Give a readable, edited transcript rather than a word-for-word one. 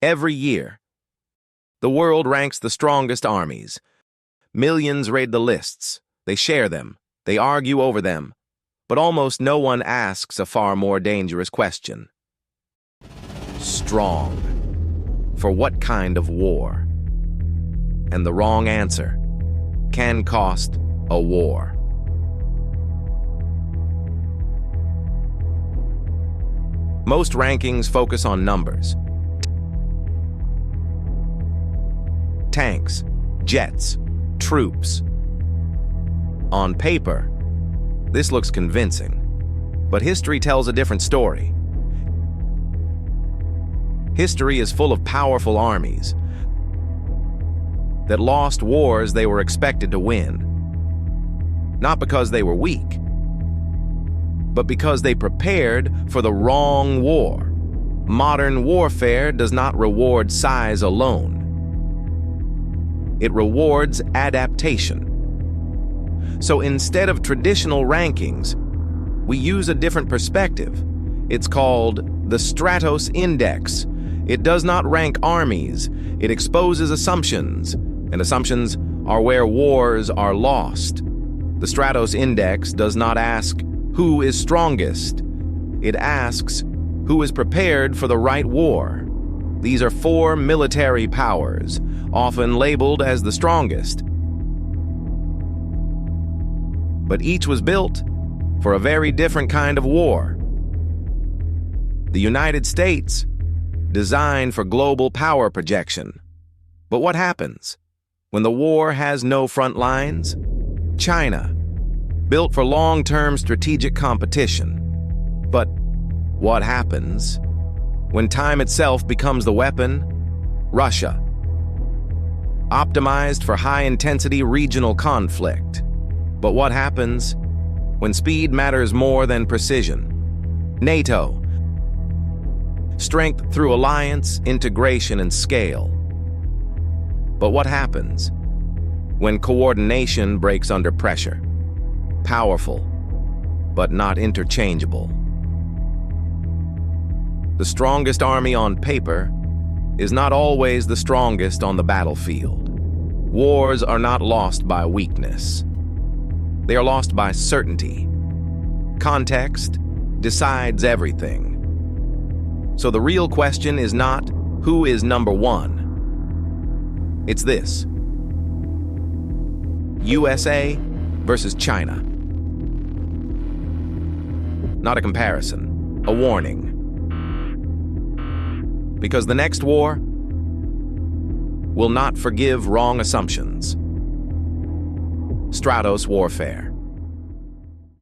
Every year, the world ranks the strongest armies. Millions raid the lists. They share them. They argue over them. But almost no one asks a far more dangerous question. Strong. For what kind of war? And the wrong answer can cost a war. Most rankings focus on numbers. Tanks, jets, troops. On paper, this looks convincing, but history tells a different story. History is full of powerful armies that lost wars they were expected to win, not because they were weak, but because they prepared for the wrong war. Modern warfare does not reward size alone. It rewards adaptation. So instead of traditional rankings, we use a different perspective. It's called the Stratos Index. It does not rank armies. It exposes assumptions, and assumptions are where wars are lost. The Stratos Index does not ask who is strongest. It asks who is prepared for the right war. These are 4 military powers, often labeled as the strongest. But each was built for a very different kind of war. The United States, designed for global power projection. But what happens when the war has no front lines? China, built for long-term strategic competition. But what happens when time itself becomes the weapon? Russia, optimized for high-intensity regional conflict. But what happens when speed matters more than precision? NATO, strength through alliance, integration, and scale. But what happens when coordination breaks under pressure? Powerful, but not interchangeable. The strongest army on paper is not always the strongest on the battlefield. Wars are not lost by weakness. They are lost by certainty. Context decides everything. So the real question is not who is number one. It's this: USA versus China. Not a comparison, a warning. Because the next war will not forgive wrong assumptions. Stratos Warfare.